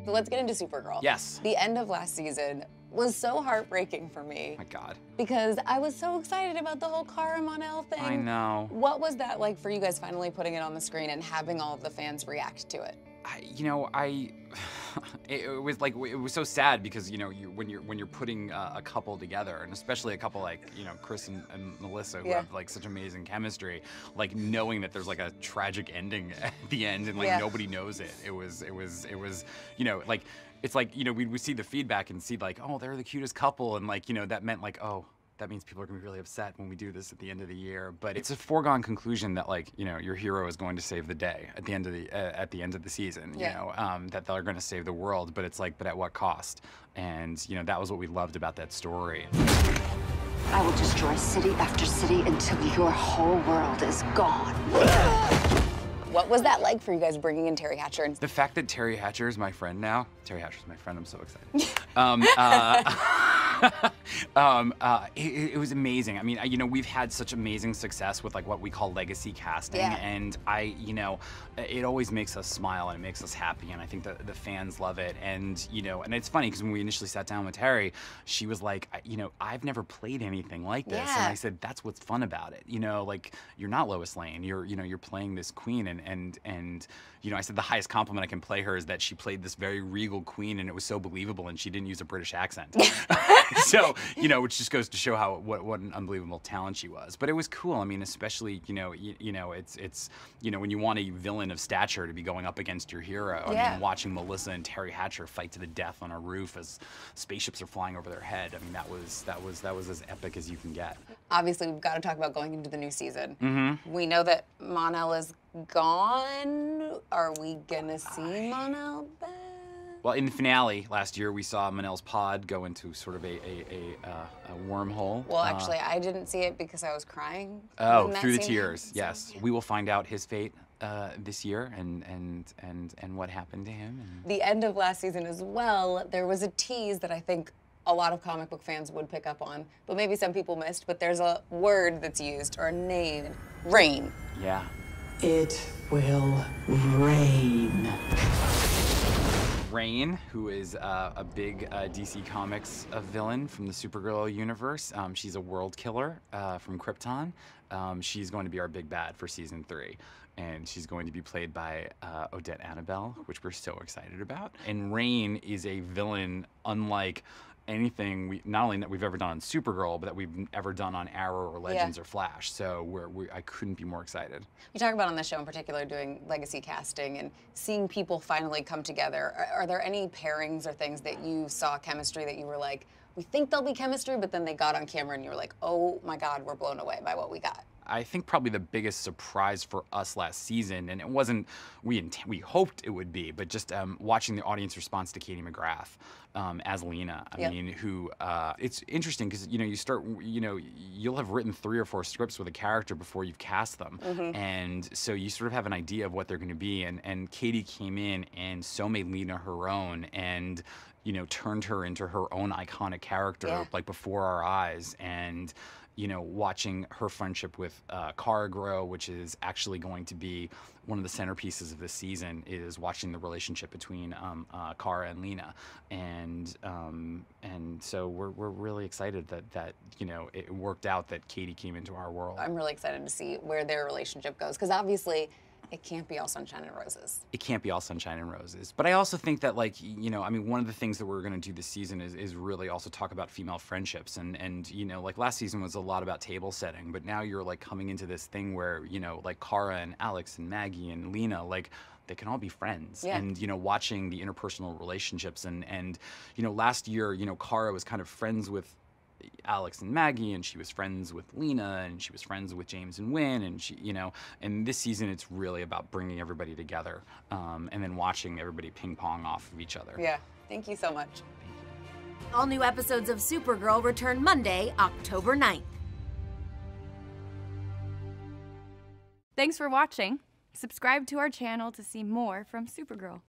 So let's get into Supergirl. Yes. The end of last season was so heartbreaking for me. Oh my God. Because I was so excited about the whole Kara Mon-El thing. I know. What was that like for you guys finally putting it on the screen and having all of the fans react to it? It was so sad because when you're putting a couple together, and especially a couple like Chris and Melissa who have like such amazing chemistry, like knowing that there's like a tragic ending at the end and like nobody knows it. It was like it's like we see the feedback and see like, oh, they're the cutest couple, and like that meant like, oh, that means people are gonna be really upset when we do this at the end of the year. But it's a foregone conclusion that like your hero is going to save the day at the end of the season. That they're going to save the world. But it's like, but at what cost? And that was what we loved about that story. I will destroy city after city until your whole world is gone. What was that like for you guys bringing in Terry Hatcher? The fact that Terry Hatcher is my friend now. Terry Hatcher's my friend. I'm so excited. It was amazing. I mean, we've had such amazing success with like what we call legacy casting, and it always makes us smile and it makes us happy, and I think that the fans love it. And and it's funny because when we initially sat down with Terry, she was like, I've never played anything like this, and I said, that's what's fun about it. Like you're not Lois Lane. You're playing this queen, and I said the highest compliment I can play her is that she played this very regal queen, and it was so believable, and she didn't use a British accent. So, which just goes to show what an unbelievable talent she was. But it was cool. I mean, especially, it's when you want a villain of stature to be going up against your hero. I mean, watching Melissa and Terry Hatcher fight to the death on a roof as spaceships are flying over their head. I mean, that was as epic as you can get. Obviously, we've got to talk about going into the new season. Mm-hmm. We know that Mon-El is gone. Are we gonna see Mon-El back? Well, in the finale last year, we saw Mon-El's pod go into sort of a wormhole. Well, actually, I didn't see it because I was crying. Oh, through the tears, yes. We will find out his fate this year and what happened to him. The end of last season as well, there was a tease that I think a lot of comic book fans would pick up on, but maybe some people missed, but there's a word that's used, or a name, rain. Yeah. It will rain. Rain, who is a big DC Comics villain from the Supergirl universe. She's a world killer from Krypton. She's going to be our big bad for season 3. And she's going to be played by Odette Annabelle, which we're so excited about. And Rain is a villain unlike anything not only that we've ever done on Supergirl, but that we've ever done on Arrow or Legends or Flash. So I couldn't be more excited. You talk about on the show in particular doing legacy casting and seeing people finally come together. Are there any pairings or things that you saw chemistry that you were like, we think there'll be chemistry, but then they got on camera and you were like, oh my God, we're blown away by what we got? I think probably the biggest surprise for us last season, and it wasn't we hoped it would be, but just watching the audience response to Katie McGrath as Lena. I mean, who it's interesting because you'll have written 3 or 4 scripts with a character before you've cast them, and so you sort of have an idea of what they're going to be. And Katie came in and so made Lena her own, and turned her into her own iconic character like before our eyes. And watching her friendship with Kara grow, which is actually going to be one of the centerpieces of this season, is watching the relationship between Kara and Lena, and so we're really excited that it worked out that Katie came into our world. I'm really excited to see where their relationship goes, because obviously it can't be all sunshine and roses. It can't be all sunshine and roses. But I also think that, like, I mean, one of the things that we're going to do this season is really also talk about female friendships. And like last season was a lot about table setting, but now you're like coming into this thing where, like Kara and Alex and Maggie and Lena, like, they can all be friends. And, watching the interpersonal relationships and last year, Kara was kind of friends with Alex and Maggie, and she was friends with Lena, and she was friends with James and Wynn, and she, and this season it's really about bringing everybody together, and then watching everybody ping pong off of each other. Yeah, thank you so much. Thank you. All new episodes of Supergirl return Monday, October 9th. Thanks for watching. Subscribe to our channel to see more from Supergirl.